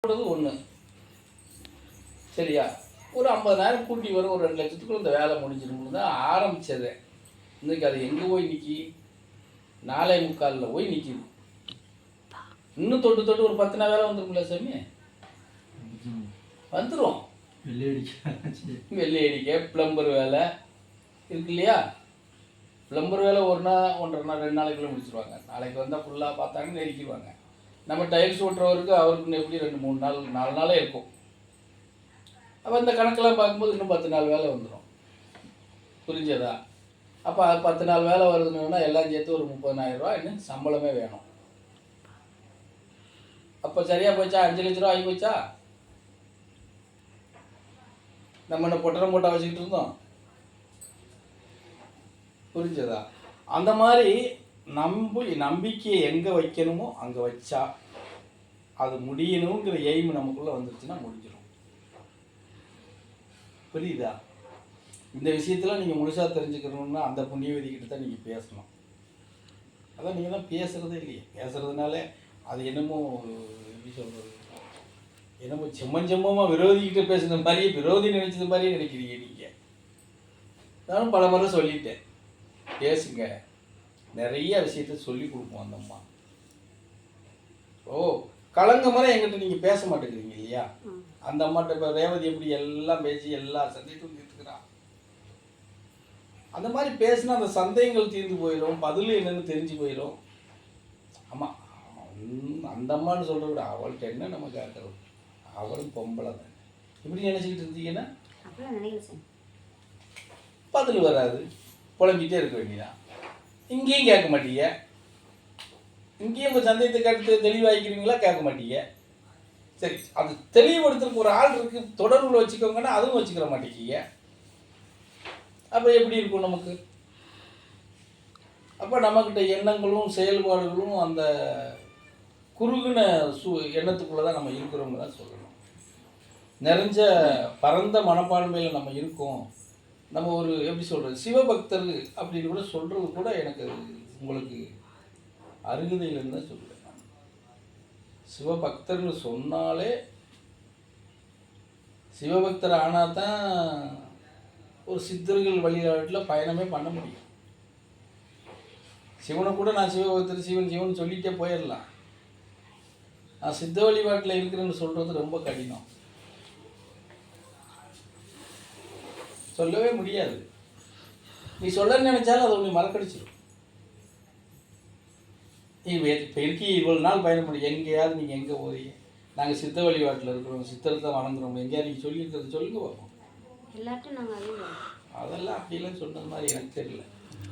ஒன்று சரியா, ஒரு 50,000 கூட்டி வரும், ஒரு 2 லட்சத்துக்குள்ள இந்த வேலை முடிஞ்சிரும்னு தான் ஆரம்பிச்சது. இன்னைக்கு அது எங்கே போய் நிற்கி 4.25 போய் நிற்கிது. இன்னும் தொட்டு தொட்டு ஒரு 10 நாள் வேலை வந்துருக்குல்ல சாமி, வந்துடும். வெள்ளை அடிக்க பிளம்பர் வேலை இருக்கு இல்லையா, பிளம்பர் வேலை 1 நாள் 1.5 நாள் 2 நாளைக்குள்ளே முடிச்சிருவாங்க. நாளைக்கு வந்தால் ஃபுல்லாக பார்த்தாங்கன்னு நெருக்கிடுவாங்க. நம்ம டைல்ஸ் ஓட்டுறவருக்கு அவருக்கு எப்படி 2-3 நாள் 4 நாளே இருக்கும். அப்போ இந்த கணக்கெல்லாம் பார்க்கும்போது இன்னும் 10 நாள் வேலை வந்துடும். புரிஞ்சதா? அப்போ 10 நாள் வேலை வருதுன்னா எல்லாம் சேர்த்து ஒரு 30,000 ரூபா இன்னும் சம்பளமே வேணும். அப்போ சரியாக போச்சா? 5 லட்ச ரூபா ஆகி போச்சா? நம்ம என்ன பொட்டரம் போட்டா வச்சுக்கிட்டு இருந்தோம்? புரிஞ்சதா? அந்த மாதிரி நம்பிக்கையை எங்கே வைக்கணுமோ அங்கே வச்சா அது முடியணுங்கிற எய்ம் நமக்குள்ளே வந்துருச்சுன்னா முடிஞ்சிடும். புரியுதா? இந்த விஷயத்தில் நீங்கள் முழுசாக தெரிஞ்சுக்கணுன்னா அந்த புண்ணியவதிக்கிட்ட தான் நீங்கள் பேசணும். அதான் நீங்கள் தான் பேசுகிறதே இல்லையே. பேசுகிறதுனால அது என்னமோ எப்படி சொல்கிறது, என்னமோ செம்மஞ்செம்மமாக விரோதிக்கிட்ட பேசுன மாதிரியே, விரோதி நினைச்சது மாதிரியே நினைக்கிறீங்க நீங்கள். நானும் பல முறை சொல்லிட்டேன், பேசுங்க, நிறைய விஷயத்த சொல்லி கொடுப்போம் அந்த அம்மா. கலங்க முறை எங்கிட்ட நீங்கள் பேச மாட்டேங்கிறீங்க இல்லையா? அந்த அம்மாட்ட இப்போ ரேவதி எப்படி எல்லாம் பேசி எல்லா சந்தேகத்தையும் தீர்த்துக்கிறான். அந்த மாதிரி பேசினா அந்த சந்தேகங்கள் தீர்ந்து போயிடும், பதில் என்னன்னு தெரிஞ்சு போயிடும். ஆமாம், அந்த அம்மான்னு சொல்கிறத விட அவள்கிட்ட என்ன நம்ம கேட்குறோம், அவளும் பொம்பளை தான். இப்படி நினச்சிக்கிட்டு இருந்தீங்கன்னா பதில் வராது, புலம்பிகிட்டே இருக்க வேண்டியதான். இங்கேயும் கேட்க மாட்டீங்க, இங்கேயும் உங்கள் சந்தேகத்தை கேட்டு தெளிவாகிக்கிறீங்களா? கேட்க மாட்டீங்க. சரி, அது தெளிவுபடுத்துறதுக்கு ஒரு ஆள் இருக்கு, தொடர்புல வச்சுக்கோங்கன்னா அதுவும் வச்சுக்கிற மாட்டேங்கிங்க. அப்போ எப்படி இருக்கும் நமக்கு? அப்போ நம்மக்கிட்ட எண்ணங்களும் செயல்பாடுகளும் அந்த குறுகின எண்ணத்துக்குள்ளே தான் நம்ம இருக்கிறோம்னு தான் சொல்லணும். நிறைஞ்ச பரந்த மனப்பான்மையில் நம்ம இருக்கோம். நம்ம ஒரு எப்படி சொல்கிறது, சிவபக்தர் அப்படின்னு கூட சொல்கிறது கூட எனக்கு உங்களுக்கு அருகதையிலேருந்து தான் சொல்லுவேன். நான் சிவபக்தர்னு சொன்னாலே, சிவபக்தர் ஆனால் தான் ஒரு சித்தர்கள் வழிபாட்டில் பயணமே பண்ண முடியும். சிவனை கூட நான் சிவபக்தர் சிவன் சொல்லிகிட்டே போயிடலாம். நான் சித்த வழிபாட்டில் இருக்கிறேன்னு சொல்கிறது ரொம்ப கடினம், சொல்லவே முடியாது. நீ சொல்ல நினைச்சாலும் அதை உன்னை மறக்கடிச்சிடும். நீ இப்போ இருக்கி இவ்வளோ நாள் பயணம் பண்ணி எங்கேயாவது நீங்கள் எங்கே போறீங்க, நாங்கள் சித்த வழிபாட்டில் இருக்கிறோம், சித்தரத்தை வணங்குறோம், எங்கேயாவது நீங்கள் சொல்லியிருக்கிறது சொல்லுங்க பார்ப்போம். எல்லாத்தையும் நாங்கள் அதெல்லாம் அப்படிலாம் சொன்னது மாதிரி எனக்கு தெரியல.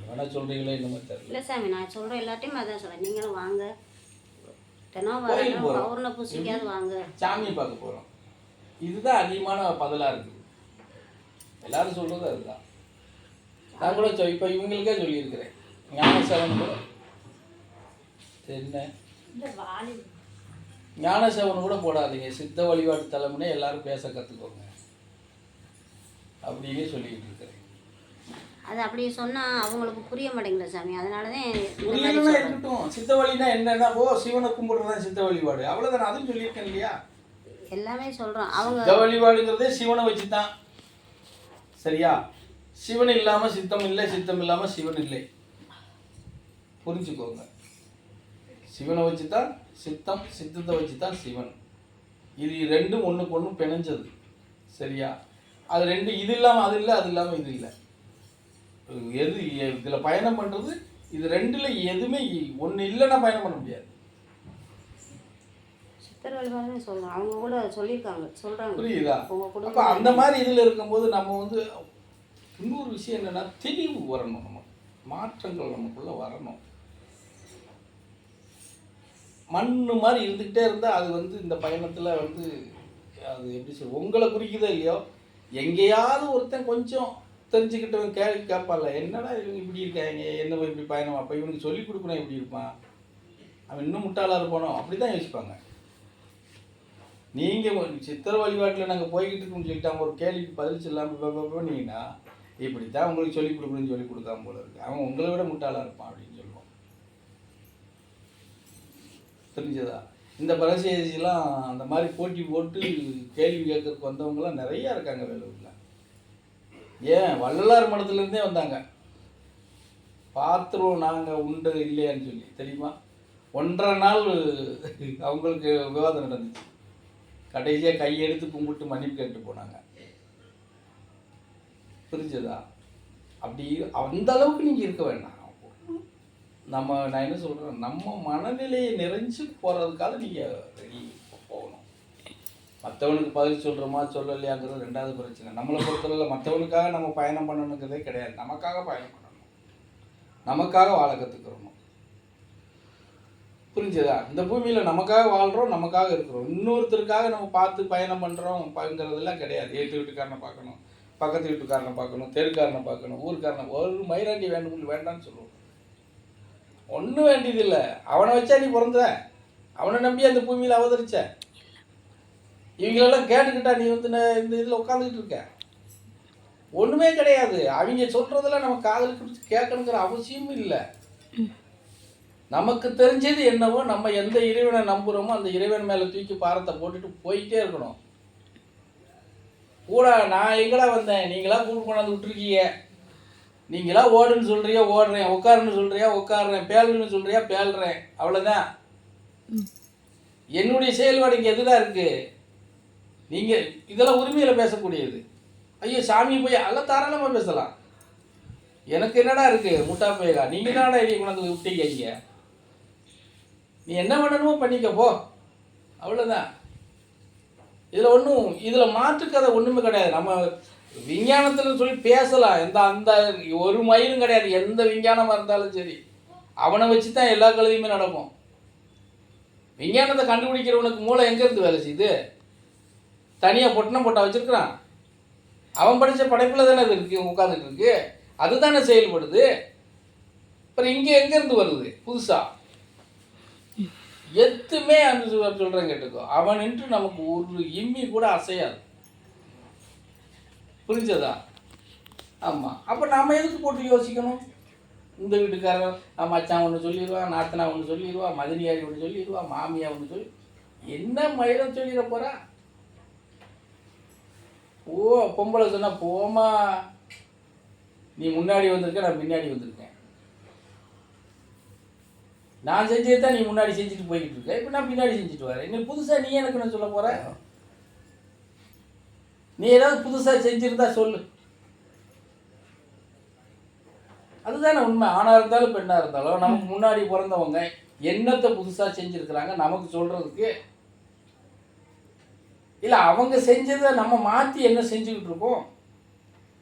வேணா சொல்கிறீங்களோ என்னமோ தெரியல. இல்லை சாமி, நான் சொல்கிறேன் எல்லாத்தையும் அதான் சொல்கிறேன். நீங்களும் வாங்க, தினம் பௌர்ண பூசிக்காவது வாங்க, சாமியை பார்க்க போகிறோம். இதுதான் அதிகமான பதிலாக இருக்குது. எல்லாரும் சொல்கிறது அதுதான். நான் கூட இப்போ இவங்களுக்கே சொல்லியிருக்கிறேன், ஞானசேவன் கூட என்ன ஞானசேவன் கூட போடாதீங்க, சித்த வழிபாட்டு தலைமுறை எல்லாரும் பேச கற்றுக்கோங்க அப்படின்னு சொல்லிக்கிட்டு இருக்கிறேன். அது அப்படி சொன்னால் அவங்களுக்கு புரிய மாட்டேங்கல சாமி, அதனால தான் புரியலன்னா இருக்கட்டும். சித்த வழினா என்னன்னா, சிவனை கும்பிடுறதான் சித்த வழிபாடு, அவ்வளோதானே. அதுவும் சொல்லியிருக்கேன் இல்லையா? எல்லாமே சொல்கிறோம். அவங்க சித்த வழிபாடுங்கிறதே சிவனை வச்சு தான், சரியா? சிவன் இல்லாமல் சித்தம் இல்லை, சித்தம் இல்லாமல் சிவன் இல்லை, புரிஞ்சுக்கோங்க. சிவனை வச்சு தான் சித்தம், சித்தத்தை வச்சு தான் சிவன். இது ரெண்டும் ஒன்றுக்கு ஒன்று பிணைஞ்சது, சரியா? அது ரெண்டு, இது இல்லாமல் அது இல்லை, அது இல்லாமல் இது இல்லை. எது இதில் பயணம் பண்ணுறது, இது ரெண்டில் எதுவுமே ஒன்று இல்லைன்னா பயணம் பண்ண முடியாது. சித்தர் வழிபாடுன்னு சொல்கிறோம், அவங்க கூட சொல்லியிருக்காங்க, சொல்கிறாங்க. புரியுதா? அப்போ அந்த மாதிரி இதில் இருக்கும்போது நம்ம இன்னொரு விஷயம் என்னென்னா, தெளிவு வரணும், நம்ம மாற்றங்கள் நமக்குள்ளே வரணும். மண்ணு மாதிரி இருந்துக்கிட்டே இருந்தால் அது இந்த பயணத்தில் அது எப்படி சொல்ல, உங்களை குறிக்குதோ இல்லையோ, எங்கேயாவது ஒருத்தன் கொஞ்சம் தெரிஞ்சுக்கிட்டவன் கேள்வி கேட்பான்ல, என்னடா இவங்க இப்படி இருக்காங்க, என்ன இப்படி பயணம், அப்போ இவனுக்கு சொல்லிக் கொடுக்கணும், எப்படி இருப்பான், அவன் இன்னும் முட்டாளாக இருப்பானோ, அப்படி தான் யோசிப்பாங்க. நீங்கள் சித்தர் வழிபாட்டில் நாங்கள் போய்கிட்டு இருக்கோம்னு சொல்லிட்டு அவங்க ஒரு கேள்விக்கு பதில் சொல்லாமல் போனீங்கன்னா, இப்படி தான் உங்களுக்கு சொல்லிக் கொடுக்கணும்னு சொல்லி கொடுக்காம போல இருக்கு, அவன் உங்களை விட முட்டாளாக இருப்பான் அப்படின்னு சொல்லுவான். தெரிஞ்சதா? இந்த பரதேசிலாம் அந்த மாதிரி போட்டி போட்டு கேள்வி கேட்கறதுக்கு வந்தவங்கலாம் நிறையா இருக்காங்க வேலூரில். ஏன் வள்ளலார் மடத்துலேருந்தே வந்தாங்க. பார்த்துருவோம் நாங்கள் உண்டு இல்லையான்னு சொல்லி தெரியுமா. 1.5 நாள் அவங்களுக்கு விவாதம் நடந்துச்சு. கடைசியாக கையெடுத்து கும்பிட்டு மன்னிப்பு கேட்டு போனாங்க. புரிஞ்சதா? அப்படி அந்த அளவுக்கு நீங்கள் இருக்க வேண்டாம். நான் என்ன சொல்கிறேன், நம்ம மனநிலையை நிறைஞ்சு போகிறதுக்காக நீங்கள் ரெடி போகணும். மற்றவனுக்கு பதில் சொல்கிறோமா சொல்லலையாங்கிறது 2வது பிரச்சனை. நம்மளை பொறுத்தவரையில் மற்றவனுக்காக நம்ம பயணம் பண்ணணுங்கிறதே கிடையாது. நமக்காக பயணம் பண்ணணும், நமக்காக வாழ கற்றுக்கிறணும். புரிஞ்சதா? இந்த பூமியில் நமக்காக வாழ்கிறோம், நமக்காக இருக்கிறோம். இன்னொருத்தருக்காக நம்ம பார்த்து பயணம் பண்ணுறோம்ங்கிறதெல்லாம் கிடையாது. ஏற்று வீட்டுக்காரனை பார்க்கணும், பக்கத்து வீட்டுக்காரனை பார்க்கணும், தெருக்காரனை பார்க்கணும், ஊருக்காரனை ஒரு மயிராண்டி வேண்டாம்னு சொல்லுவோம். ஒன்றும் வேண்டியதில்லை. அவனை வச்சா நீ பிறந்த, அவனை நம்பி அந்த பூமியில் அவதரிச்ச. இவங்களெல்லாம் கேட்டுக்கிட்டா நீ வந்து இந்த இதில் உட்காந்துக்கிட்டு இருக்க. ஒன்றுமே கிடையாது. அவங்க சொல்கிறதெல்லாம் நம்ம காதலுக்கு கேட்கணுங்கிற அவசியமும் இல்லை. நமக்கு தெரிஞ்சது என்னவோ, நம்ம எந்த இறைவனை நம்புகிறோமோ அந்த இறைவன் மேலே தூக்கி பாரத்தை போட்டுட்டு போயிட்டே இருக்கணும். கூட நான் எங்கடா வந்தேன், நீங்களா கூட்டு கொண்டாந்து விட்டுருக்கீங்க, நீங்களா ஓடுன்னு சொல்கிறியா ஓடுறேன், உட்காருன்னு சொல்கிறியா உட்காடுறேன், பேலுன்னு சொல்கிறியா பேல்றேன், அவ்வளோதான். என்னுடைய செயல்பாடு இங்கே எதுதான் இருக்குது? நீங்கள் இதெல்லாம் உரிமையில் பேசக்கூடியது. ஐயோ சாமி போய் அதெல்லாம் தாராளமாக பேசலாம். எனக்கு என்னடா இருக்குது முட்டா போயகா, நீங்கள் தானடா இதை கொண்டாந்து விட்டீங்க. இங்கே நீ என்ன பண்ணணுமோ பண்ணிக்க போ, அவ்வளோதான். இதில் மாற்றுக்கதை ஒன்றுமே கிடையாது. நம்ம விஞ்ஞானத்தில் சொல்லி பேசலாம், அந்த ஒரு மயிலும் கிடையாது. எந்த விஞ்ஞானமாக இருந்தாலும் சரி, அவனை வச்சு தான் எல்லா கல்வியுமே நடக்கும். விஞ்ஞானத்தை கண்டுபிடிக்கிறவனுக்கு மூளை எங்கேருந்து வேலை செய்யுது? தனியாக பொட்டணம் போட்டா வச்சுருக்கிறான். அவன் படித்த படைப்பில் தானே அது இருக்குது, உட்காந்துட்டு இருக்கு, அதுதானே செயல்படுது. அப்புறம் இங்கே எங்கேருந்து வருது புதுசாக? எதுவுமே அந்த சொல்கிறேன் கேட்டுக்கோ, அவனின்று நமக்கு ஒரு இம்மி கூட அசையாது. புரிஞ்சதா? ஆமாம். அப்போ நாம் எதுக்கு போட்டு யோசிக்கணும்? இந்த வீட்டுக்காரன் மச்சான் ஒன்று சொல்லிடுவான், நாத்தனா ஒன்று சொல்லிடுவான், மதினியாரி ஒன்று சொல்லிடுவான், மாமியா ஒன்று சொல்லி என்ன மயிரம் சொல்லிட போகிறா? பொம்பளை சொன்னால் போமா, நீ முன்னாடி வந்திருக்க, நான் பின்னாடி வந்திருக்கேன், நான் செஞ்சது தான் நீ முன்னாடி செஞ்சுட்டு போய்கிட்டு இருக்க, இப்போ நான் பின்னாடி செஞ்சுட்டு வரேன். இன்னும் புதுசாக நீ எனக்கு நான் சொல்ல போகிற? நீ ஏதாவது புதுசாக செஞ்சுருந்தா சொல்லு. அதுதானே உண்மை. ஆணாக இருந்தாலும் பெண்ணாக இருந்தாலும் நமக்கு முன்னாடி பிறந்தவங்க என்னத்தை புதுசாக செஞ்சுருக்கிறாங்க நமக்கு சொல்கிறதுக்கு? இல்லை அவங்க செஞ்சதை நம்ம மாற்றி என்ன செஞ்சுக்கிட்டு இருக்கோம்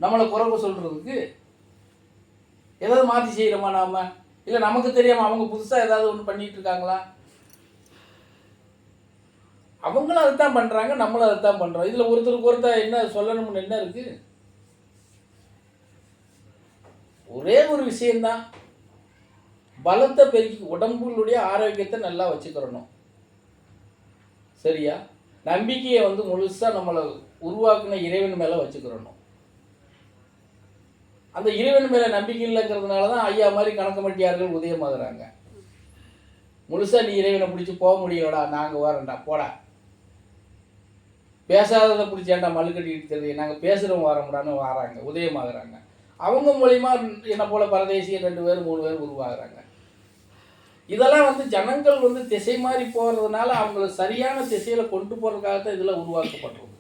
நம்மளை குறைக்க சொல்கிறதுக்கு? ஏதாவது மாற்றி செய்கிறோமா நாம்? இல்லை நமக்கு தெரியாமல் அவங்க புதுசாக ஏதாவது ஒன்று பண்ணிகிட்டு இருக்காங்களா? அவங்களும் அதுதான் பண்ணுறாங்க, நம்மளும் அதுதான் பண்ணுறோம். இதில் ஒருத்தருக்கு ஒருத்தர் என்ன சொல்லணும்னு என்ன இருக்குது? ஒரே ஒரு விஷயந்தான், பலத்தை பெருக்கி உடம்புடைய ஆரோக்கியத்தை நல்லா வச்சுக்கிறணும். சரியா? நம்பிக்கையை வந்து முழுசாக நம்மளை உருவாக்குன இறைவன் மேலே வச்சுக்கிறணும். அந்த இறைவன் மேலே நம்பிக்கை இல்லைங்கிறதுனால தான் ஐயா மாதிரி கணக்கமட்டியார்கள் உதயமாகறாங்க. முழுசாக நீ இறைவனை பிடிச்சி போக முடியலடா, நாங்கள் வரேன்டா போடா, பேசாததை பிடிச்சேன்டா மல்லு கட்டிக்கிட்டு தெரியுது, நாங்கள் பேசுகிறவங்க வரமுடான்னு வராங்க, உதயமாகறாங்க. அவங்க மூலிமா என்னை போல் பரதேசிய 2 பேர் 3 பேர் உருவாகிறாங்க. இதெல்லாம் வந்து ஜனங்கள் வந்து திசை மாறி போகிறதுனால அவங்கள சரியான திசையில் கொண்டு போகிறதுக்காகத்தான் இதெல்லாம் உருவாக்கப்படுறது.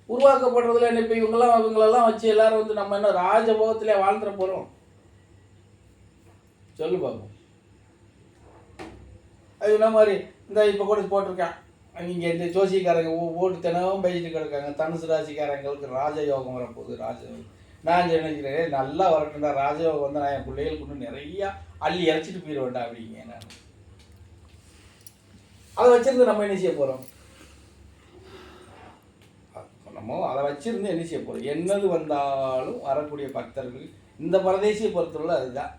உருவாக்கப்படுறதுல என்ன இப்போ இவங்களெல்லாம் வச்சு எல்லாரும் வந்து நம்ம என்ன ராஜபோகத்திலே வாழ்ந்துட போகிறோம்? சொல்லு பார்ப்போம். அது என்ன மாதிரி இந்த இப்போ கூட போட்டிருக்கேன், இங்கே இந்த ஜோசிக்காரங்க ஓட்டு தினமும் பேசிட்டு கிடக்காங்க, தனுசு ராசிக்காரங்களுக்கு ராஜயோகம் வரப்போகுது. ராஜயோகம் நான் நினைக்கிறேன் நல்லா வரட்டும்டா, ராஜயோகம் வந்து நான் என் பிள்ளைகளுக்கு இன்னும் நிறையா அள்ளி இறச்சிட்டு போயிடுவேன்டா அப்படிங்க. நான் அதை வச்சிருந்து நம்ம என்ன செய்ய போகிறோம்? நம்ம அதை வச்சிருந்து என்ன செய்ய போகிறோம்? என்னது வந்தாலும் வரக்கூடிய பக்தர்கள் இந்த பரதேசியை பொறுத்தவரை அதுதான்.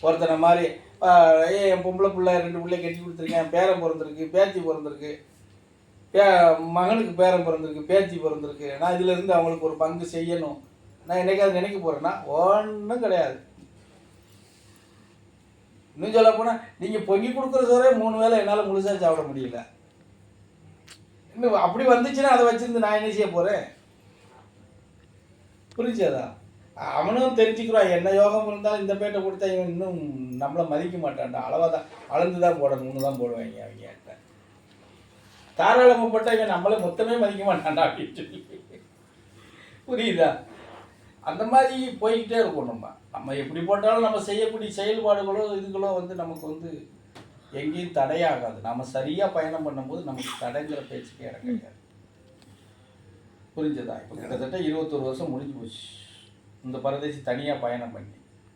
ஒருத்தனை மாதிரி என் பொம்பளை பிள்ளை 2 பிள்ளை கட்டி கொடுத்துருக்கேன், பேரன் பிறந்திருக்கு, பேத்தி பிறந்திருக்கு, மகனுக்கு பேரன் பிறந்திருக்கு, பேத்தி பிறந்திருக்கு, நான் இதிலேருந்து அவங்களுக்கு ஒரு பங்கு செய்யணும், நான் என்னைக்காவது நினைக்க போகிறேன்னா ஒன்றும் கிடையாது. இன்னும் சொல்ல போனால் நீங்கள் பொங்கி கொடுக்குற சோறே 3 வேளை என்னால் முழுசாக சாப்பிட முடியல. இன்னும் அப்படி வந்துச்சுன்னா அதை வச்சுருந்து நான் என்ன செய்ய போகிறேன்? புரிஞ்சாதா? அவனும் தெரிஞ்சுக்கிறான், என்ன யோகம் இருந்தாலும் இந்த பேட்டை கொடுத்தா இவன் இன்னும் நம்மளை மதிக்க மாட்டான்டா, அளவாக தான் அளந்து தான் போடணும்னு தான் போடுவாங்க அவங்க. தாராளமாகப்பட்ட இவன் நம்மளை மொத்தமே மதிக்க மாட்டான்டா அப்படின்னு சொல்லி. புரியுதா? அந்த மாதிரி போய்கிட்டே இருக்கும். நம்ம எப்படி போட்டாலும் நம்ம செய்யக்கூடிய செயல்பாடுகளோ இதுகளோ வந்து நமக்கு வந்து எங்கேயும் தடையாகாது. நம்ம சரியாக பயணம் பண்ணும்போது நமக்கு தடைங்கிற பேச்சுக்கே இடம் கிடையாது. புரிஞ்சதா? இப்போ கிட்டத்தட்ட 21 வருஷம் முடிஞ்சு போச்சு இந்த பரதேசி தனியாக பயணம் பண்ணி.